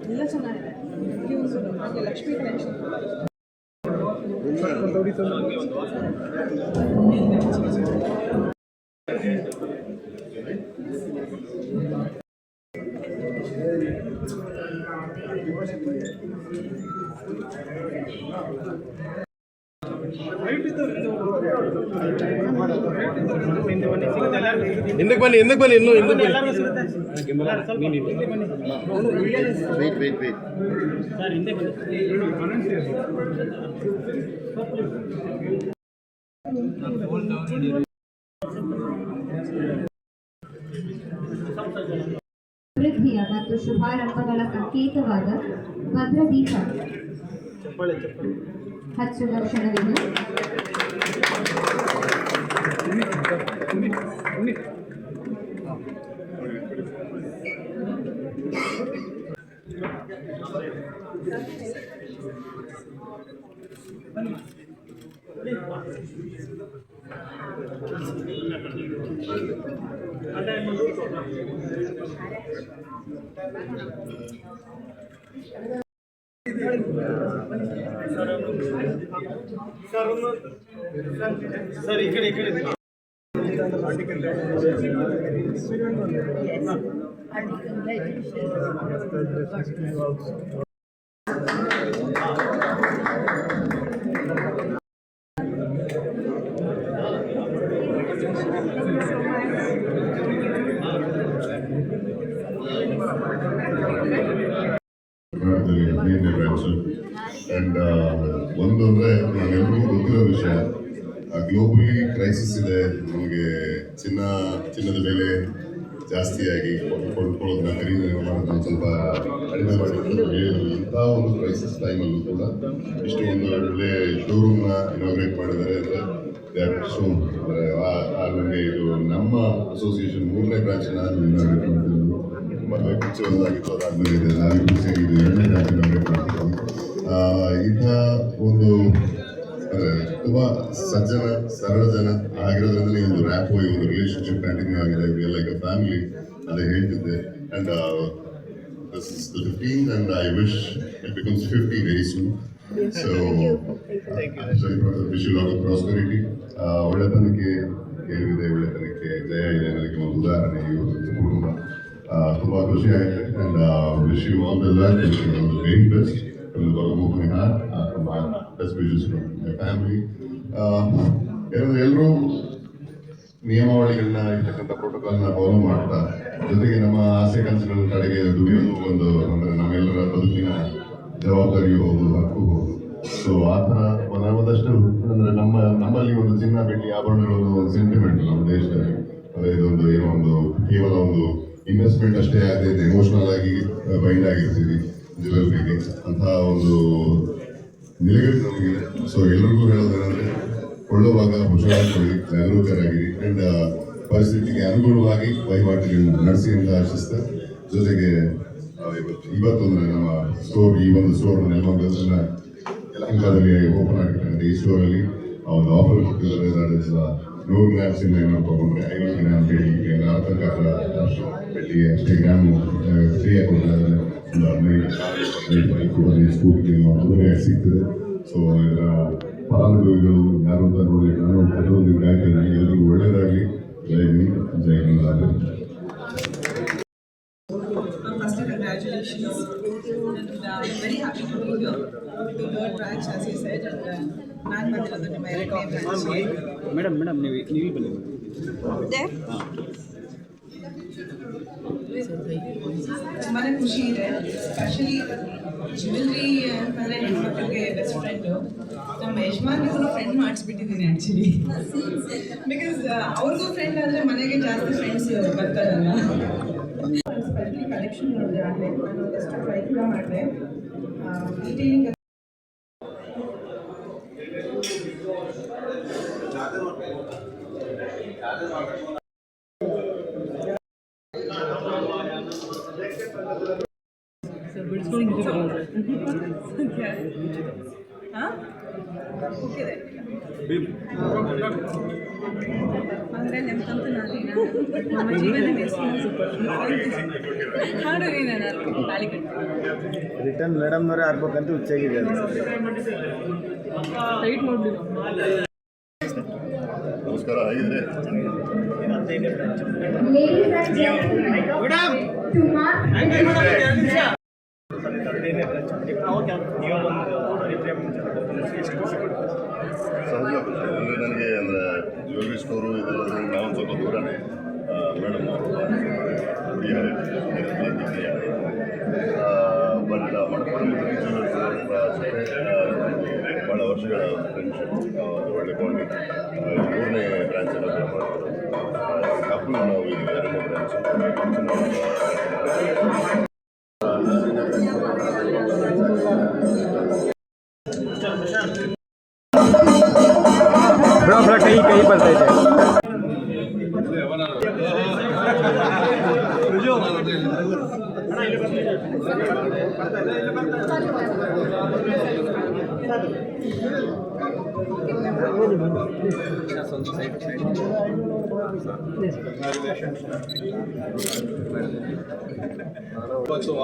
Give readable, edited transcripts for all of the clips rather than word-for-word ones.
ಎಲ್ಲ ಚೆನ್ನಾಗಿದೆ. ಲಕ್ಷ್ಮೀ ಕಲೆಕ್ಷನ್ ಹಿಂದಕ್ಕೆ ಬನ್ನಿ ಇನ್ನೂ ಹಿಂದಕ್ಕೆ ಸಮೃದ್ಧಿಯ ಮತ್ತು ಶುಭಾರಂಭಗಳ ಸಂಕೇತವಾದ ಭದ್ರದೀಪ ಹಚ್ಚುವ ಕ್ಷಣವಿದು. ಸರ್ ಈ ಕಡೆ ಅಂಡ್ ಒಂದು ಅಂದರೆ ನಾವೆಲ್ಲರಿಗೂ ಗೊತ್ತಿರೋ ವಿಷಯ, ಗ್ಲೋಬಲಿ ಕ್ರೈಸಿಸ್ ಇದೆ. ನಮಗೆ ಚಿನ್ನದ ಬೆಲೆ ಜಾಸ್ತಿಯಾಗಿ ಕೊಂಡ್ಕೊಳ್ಳೋದನ್ನ ಖರೀದಿ ಮಾಡೋದನ್ನ ಸ್ವಲ್ಪ ಕಡಿಮೆ ಮಾಡಿ ಇಂಥ ಒಂದು ಕ್ರೈಸಿಸ್ ಟೈಮಲ್ಲೂ ಕೂಡ ಇಷ್ಟು ಒಂದು ಒಳ್ಳೆ ಶೋರೂಮ್ನ ಇನಾಗ್ರೇಟ್ ಮಾಡಿದ್ದಾರೆ ಅಂದರೆ ನನಗೆ ಇದು ನಮ್ಮ ಅಸೋಸಿಯೇಷನ್ 3ನೇ ಬ್ರಾಂಚನ್ನ ಇನಾಗ್ರೇಟ್ ಮಾಡಿದ್ರು. ತುಂಬ ಖುಷಿಯಾಗಿತ್ತು. ಅದಾದಮೇಲೆ ನಾನು ಖುಷಿಯಾಗಿದ್ದು 2ನೇ ಬ್ರಾಂಚ್ ಇನಾಗ್ರೇಟ್ ಮಾಡ್ತಿದ್ದು. ಇಂಥ ಒಂದು ತುಂಬ ಸರಳ ಜನ ಆಗಿರೋದ್ರಿಂದ ಈ ಒಂದು ರ್ಯಾಪೋ, ಈ ಒಂದು ರಿಲೇಶನ್ಶಿಪ್ ಕಂಟಿನ್ಯೂ ಆಗಿದೆ. We are like a family ಅದೇ ಹೇಳ್ತಿದ್ದೆ. And this is the 15th and I wish it becomes 50 very soon. So wish you a lot of prosperity. ಒಳ್ಳೆತನಕ್ಕೆ ಗೆಲುವಿದೆ, ಒಳ್ಳೆತನಕ್ಕೆ ಜಯ ಇದೆ ಅನ್ನೋದಕ್ಕೆ ಒಂದು ಉದಾಹರಣೆ ಈ ಒಂದು ಕುಟುಂಬ. ತುಂಬ ಖುಷಿ ಆಗಿದೆ. And wish you all the luck, wish you all the very best from the bottom of my heart, from my best wishes from my family. ಎಲ್ಲರೂ ನಿಯಮಾವಳಿಗಳನ್ನ ಇರ್ತಕ್ಕಂಥ ಪ್ರೋಟೋಕಾಲ್ನ ಫಾಲೋ ಮಾಡ್ತಾ, ಜೊತೆಗೆ ನಮ್ಮ ಆಸೆ ಕನಸುಗಳ ಕಡೆಗೆ ದುಡಿಯೋದು ಒಂದು ಅಂದರೆ ನಮ್ಮೆಲ್ಲರ ಬದುಕಿನ ಜವಾಬ್ದಾರಿಯೂ ಹೌದು, ಹಕ್ಕು ಹೌದು. ಸೊ ಆ ಥರ ಒಂದಷ್ಟು ಅಂದರೆ ನಮ್ಮಲ್ಲಿ ಒಂದು ಚಿನ್ನ ಬೆಳ್ಳಿ ಆಭರಣಗಳು ಒಂದು ಸೆಂಟಿಮೆಂಟ್ ನಮ್ಮ ದೇಶದಲ್ಲಿ. ಅಂದರೆ ಇದೊಂದು ಏನೋ ಒಂದು ಕೇವಲ ಒಂದು ಇನ್ವೆಸ್ಟ್ಮೆಂಟ್ ಅಷ್ಟೇ ಆಗದೆ ಇದು ಎಮೋಷನಲ್ ಆಗಿ ಬೈಂಡ್ ಆಗಿರ್ತೀವಿ ಜ್ಯುವೆಲ್ರಿಗೆ. ಅಂತಹ ಒಂದು ನಿಲುಗಟ್ಟು ನಮಗಿದೆ. ಸೊ ಎಲ್ಲರಿಗೂ ಹೇಳೋದೇನೆಂದರೆ ಕೊಳ್ಳುವಾಗ ಹುಷಾರಾಗಿಕೊಳ್ಳಿ, ಜಾಗರೂಕರಾಗಿರಿ, ಆ್ಯಂಡ್ ಪರಿಸ್ಥಿತಿಗೆ ಅನುಗುಣವಾಗಿ ವಹಿವಾಟುಗಳನ್ನ ನಡೆಸಿ ಅಂತ ಆಶಿಸ್ತಾ, ಜೊತೆಗೆ ಇವತ್ತು ಅಂದರೆ ನಮ್ಮ ಸ್ಟೋರ್, ಈ ಒಂದು ಸ್ಟೋರ್ ನೆಲಮಂಗಲದನ್ನ ಯಲಹಂಕದಲ್ಲಿ ಓಪನ್ ಆಗಿರ್ತಕ್ಕಂಥ ಈ ಸ್ಟೋರಲ್ಲಿ ಒಂದು ಆಫರ್ ಕೊಟ್ಟಿದ್ದಾರೆ. ದಟ್ ಇಸ್ 100 ಗ್ರಾಮ್ಸ್ ಇಂದ ಏನೋ ತೊಗೊಂಡ್ರೆ 50 ಗ್ರಾಮ್ ಬೆಳ್ಳಿ, ಬೆಳ್ಳಿಗೆ ಅಷ್ಟೇ ಗ್ರಾಮು ಫ್ರೀಯಾಗಿ ಕೊಟ್ಟಿದ್ದಾರೆ. ಒಂದು 15 ಸ್ಕೂಟಿ ಮದುವೆ ಸಿಗ್ತದೆ. ಸೊ ಇದರ ಫಲಾನುಭವಿಗಳು ಯಾರು ಅಂತ ನೋಡಿ ನಾನು ಕೆಲವೊಂದು ಗಾಯಕರಿಗೆ ಎಲ್ಲರಿಗೂ ಒಳ್ಳೆಯದಾಗಲಿ. ಜೈ ಹಿಂದ್, ಜೈ Hind. First, congratulations, and I'm very happy to be here. The third branch, as you said, and ನಾನು ಬಂದಿರೋದು ನಿಮ್ಮ 2ನೇ ಬ್ರಾಂಚ್. ಮೇಡಮ್ ನೀವು ಬನ್ನಿ. There? ತುಂಬಾ ಖುಷಿ ಇದೆ. ಸ್ಪೆಷಲಿ ಜ್ಯುವೆಲ್ರಿ ಅಂತಂದರೆ ಹೆಣ್ಮಕ್ಳಿಗೆ ಬೆಸ್ಟ್ ಫ್ರೆಂಡು. ನಮ್ಮ ಯಜಮಾನ್ರಿಗೂ ಫ್ರೆಂಡ್ ಮಾಡಿಸ್ಬಿಟ್ಟಿದ್ದೀನಿ ಆ್ಯಕ್ಚುಲಿ. ಬಿಕಾಸ್ ಅವ್ರಿಗೂ ಫ್ರೆಂಡ್ ಅಂದರೆ ಮನೆಗೆ ಜಾಸ್ತಿ ಫ್ರೆಂಡ್ಸ್ ಬರ್ತಾರಲ್ಲ. ಸ್ಪೆಷಲಿ ಕಲೆಕ್ಷನ್ ನೋಡಿದೆ ಆಗಲೇ, ನಾನು ಒಂದಷ್ಟು ಟ್ರೈ ಕೂಡ ಮಾಡಿದೆ. ಡೀಟೇಲಿಂಗ್ ಅಂದರೆ ನೆಮ್ಮಕಂತೂ ನಮ್ಮ ಜೀವನ ಹಾಡು ನಾನು ತಾಳಿ ಕಟ್ಟಿ ರಿಟರ್ನ್ ಮೇಡಮ್ನವರೇ ಆಗ್ಬೇಕಂತ ಹುಚ್ಚಾಗಿದೆ ಟೈಟ್ ನೋಡ್ಲಿ. ನಮಸ್ಕಾರ, ಹೇಗಿದ್ರೆ Ladies and gentlemen, to mark ಸಹಜ ಇಲ್ಲಿ ನನಗೆ ಅಂದರೆ ಜ್ಯುವೆಲ್ರಿ ಸ್ಟೋರು ಇದೆಲ್ಲ ನಾವು ಸ್ವಲ್ಪ ದೂರನೇ ಮೇಡಮ್ ಬಟ್ ಮಣಪುರಂ ಜ್ಯುವೆಲ್ಸ್ ಜೊತೆ ಭಾಳ ವರ್ಷಗಳ ಫ್ರೆಂಡ್ಶಿಪ್, ಒಳ್ಳೆ ಬಾಂಡಿಂಗ್. 3ನೇ ಬ್ರಾಂಚ್ ಎಲ್ಲ ಮಾಡ್ತಾರೆ. ಕಪ್ಪು ನಾವು ಈಗ 2ನೇ ಬ್ರಾಂಚ್. ಕೈ ಬರ್ತೈತೆ.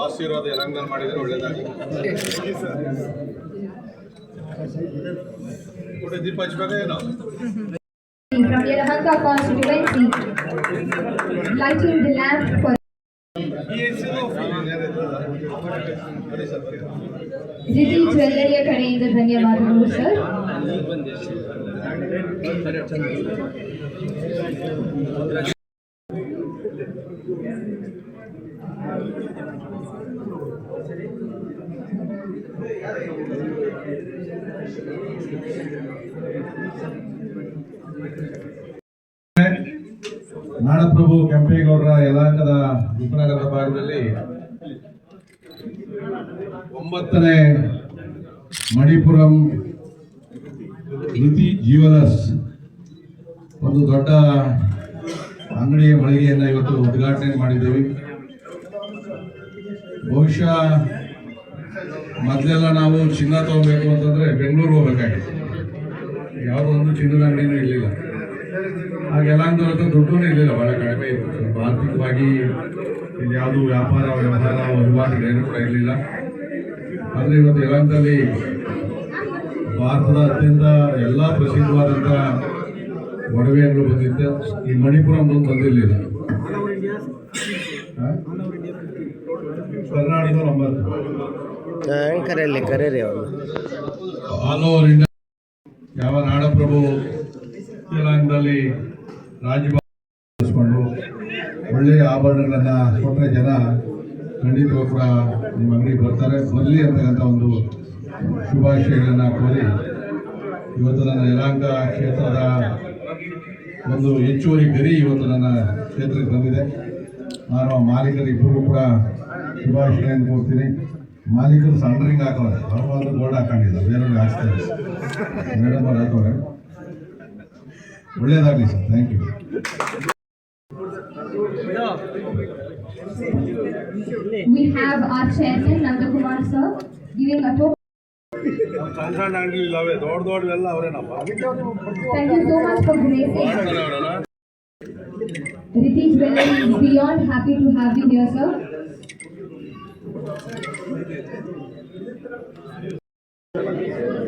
ಆಶೀರ್ವಾದ ಯಲಹಂಕ ಮಾಡಿದರೆ ಒಳ್ಳೆಯದಾಗಿ. ದೀಪ ಹಚ್ಬೇಕಾ from Yelahanka constituency, lighting the lamp for Riddhi ಜ್ಯುವೆಲ್ಲರಿಯ ಕಡೆಯಿಂದ ಧನ್ಯವಾದಗಳು ಸರ್. ನಾಡಪ್ರಭು ಕೆಂಪೇಗೌಡರ ಯಲಹಂಕದ ಉಪನಗರದ ಭಾಗದಲ್ಲಿ 9ನೇ ಮಣಿಪುರಂ ಋತಿ ಜ್ಯುವೆಲರ್ಸ್ ಒಂದು ದೊಡ್ಡ ಅಂಗಡಿಯ ಮಳಿಗೆಯನ್ನು ಇವತ್ತು ಉದ್ಘಾಟನೆ ಮಾಡಿದ್ದೇವೆ. ಬಹುಶಃ ಮೊದಲೆಲ್ಲ ನಾವು ಚಿನ್ನ ತಗೋಬೇಕು ಅಂತಂದರೆ ಬೆಂಗಳೂರು ಹೋಗಬೇಕಾಗಿತ್ತು. ಯಾವುದೋ ಒಂದು ಚಿನ್ನದ ಅಂಗಡಿನೂ ಇರಲಿಲ್ಲ. ಆಗ ಯಲಹಂಕದ ಹತ್ರ ದುಡ್ಡೂ ಇರಲಿಲ್ಲ, ಭಾಳ ಕಡಿಮೆ ಇತ್ತು. ಸ್ವಲ್ಪ ಆರ್ಥಿಕವಾಗಿ ಇಲ್ಲಿ ಯಾವುದೂ ವ್ಯಾಪಾರ ವಹಿವಾಟುಗಳೇನು ಕೂಡ ಇರಲಿಲ್ಲ. ಆದರೆ ಇವತ್ತು ಯಲಹಂಕದಲ್ಲಿ ಭಾರತದ ಅತ್ಯಂತ ಎಲ್ಲ ಪ್ರಸಿದ್ಧವಾದಂಥ ಒಡವೆಗಳು ಬಂದಿತ್ತು. ಈ ಮಣಿಪುರಂ ಬಂದಿರಲಿಲ್ಲ. ಕರ್ನಾಟಕ 9 ಕರೆಯಲಿ ಅವರು ಆಲ್ ಓವರ್ ಇಂಡಿಯಾ ಯಾವ ನಾಡಪ್ರಭು ಯಲಹಂಕದಲ್ಲಿ ರಾಜ್ಯಭಾರಿಸ್ಕೊಂಡು ಒಳ್ಳೆಯ ಆಭರಣಗಳನ್ನು ಕೊಟ್ಟರೆ ಜನ ಖಂಡಿತವಾಗಿ ಕೂಡ ನಿಮ್ಮ ಅಂಗಡಿ ಬರ್ತಾರೆ, ಬರಲಿ ಅಂತಕ್ಕಂಥ ಒಂದು ಶುಭಾಶಯಗಳನ್ನು ಕೋರಿ ಇವತ್ತು ನನ್ನ ಯಲಹಂಕ ಕ್ಷೇತ್ರದ ಒಂದು ಹೆಚ್ಚುವರಿ ಗರಿ ಇವತ್ತು ನನ್ನ ಕ್ಷೇತ್ರಕ್ಕೆ ಬಂದಿದೆ. ನಾನು ಮಾಲೀಕರಿಬ್ಬರಿಗೂ ಕೂಡ ಶುಭಾಶಯಗಳನ್ನು ಕೋರ್ತೀನಿ. ಮಾಲೀಕರು ಸಣ್ಣ ಹಾಕೋರೆ, ಅವರು ಗೋಲ್ಡ್ ಹಾಕೊಂಡಿಲ್ಲ, ಬೇರೆಯವ್ರಿಗೆ ಹಾಕ್ತಾರೆ, ಮೇಡಮ್ ಅವ್ರು ಹಾಕೋರೆ. ಒಳ್ಳೆಯದಾಗಲಿ sir, thank you. We have our chairman Nandakumar sir giving a talk. ಸಣ್ಣ ಸಣ್ಣ ಅಂಗಡಿ ಇಲ್ಲವೇ, ದೊಡ್ಡವೆಲ್ಲ ಅವರೇನಪ್ಪ. Thank you so much for gracing. Riddhi Jewellery is beyond happy to have you here, sir.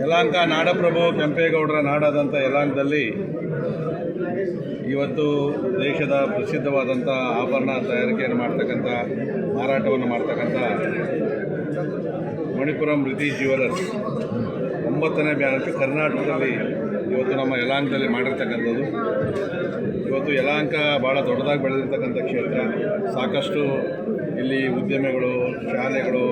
Yelahanka ನಾಡಪ್ರಭು ಕೆಂಪೇಗೌಡರ ನಾಡಾದಂಥ ಯಲಹಂಕದಲ್ಲಿ ಇವತ್ತು ದೇಶದ ಪ್ರಸಿದ್ಧವಾದಂಥ ಆಭರಣ ತಯಾರಿಕೆಯನ್ನು ಮಾಡ್ತಕ್ಕಂಥ, ಮಾರಾಟವನ್ನು ಮಾಡ್ತಕ್ಕಂಥ ಮಣಿಪುರಂ ಋತಿ ಜ್ಯುವೆಲರ್ಸ್ 9ನೇ ಬ್ರಾಂಚ್ ಕರ್ನಾಟಕದಲ್ಲಿ ಇವತ್ತು ನಮ್ಮ ಯಲಹಂಕದಲ್ಲಿ ಮಾಡಿರ್ತಕ್ಕಂಥದ್ದು. ಇವತ್ತು ಯಲಹಂಕ ಭಾಳ ದೊಡ್ಡದಾಗಿ ಬೆಳೆದಿರ್ತಕ್ಕಂಥ ಕ್ಷೇತ್ರ. ಸಾಕಷ್ಟು ಇಲ್ಲಿ ಉದ್ಯಮಿಗಳು, ಶಾಲೆಗಳು,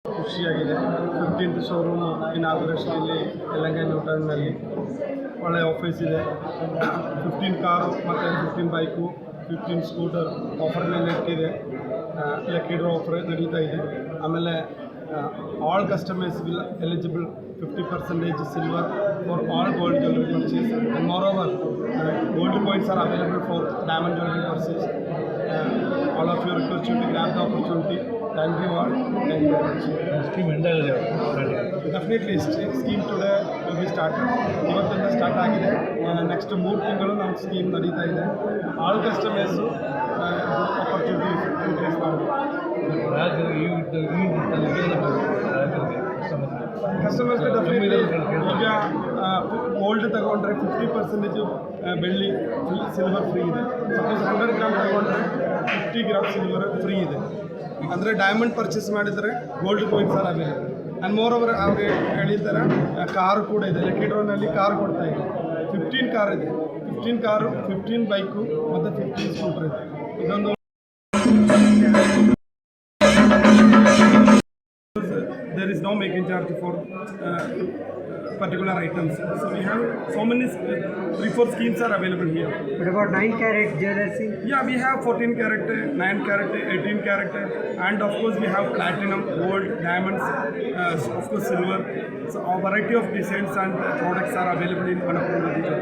ಖುಷಿಯಾಗಿದೆ. 15th ಶೋರೂಮ್ ಇನಾಗ್ರೇಷನ್ ಇಲ್ಲಿ ಯಲಹಂಕ ನ್ಯೂಟನ್ನಲ್ಲಿ ಒಳ್ಳೆಯ ಆಫೀಸ್ ಇದೆ. 15 ಕಾರು ಮತ್ತು 15 ಬೈಕು, 15 ಸ್ಕೂಟರ್ ಆಫರ್ನಲ್ಲಿ ಇಟ್ಟಿದೆ. ಲಕ್ಕಿ ಡ್ರಾ ಆಫರ್ ನಡೀತಾ ಇದೆ. ಆಮೇಲೆ all customers will eligible 50% silver for all gold jewellery purchase and more over gold coins are available for diamond jewellery purchase. all of you request you to grab the opportunity. Thank you all. Thank you very much. Scheme ಎಂಡಾಗಿದೆ. Definitely scheme today will be start. ಇವತ್ತಿಂದ start ಆಗಿದೆ. Next 3 ತಿಂಗಳು ನಮ್ಮ scheme ನಡೀತಾ ಇದೆ. All customers opportunity utilise ಮಾಡಬೇಕು. ಕಸ್ಟಮರ್ಸ್ಗೆ definitely ಈಗ gold ತಗೊಂಡ್ರೆ 50% ಬೆಳ್ಳಿ ಸಿಲ್ವರ್ ಫ್ರೀ ಇದೆ. ಸಪೋಸ್ 100 ಗ್ರಾಮ್ ತಗೊಂಡ್ರೆ 50 ಗ್ರಾಮ್ ಸಿಲ್ವರ್ ಫ್ರೀ ಇದೆ. ಅಂದರೆ ಡೈಮಂಡ್ ಪರ್ಚೇಸ್ ಮಾಡಿದರೆ gold coins are available. And more over ಅವ್ರಿಗೆ ಹೇಳಿದ್ದಾರೆ ಕಾರು ಕೂಡ ಇದೆ. ಲಕ್ಕಿ ಡ್ರಾನಲ್ಲಿ ಕಾರು ಕೊಡ್ತಾ ಇದೆ. 15 ಕಾರ್ ಇದೆ. 15 ಕಾರು, 15 ಬೈಕು ಮತ್ತು 15 ಸ್ಕೂಟರ್ ಇದೆ. ಇದೊಂದು there is no making charge for particular items. So we have so many 3-4 schemes are available here. What about 9 carat jewelry? Yeah, we have 14 carat, 9 carat, 18 carat, and of course we have platinum, gold, diamonds, of course silver. So a variety of designs and products are available in Manappuram region.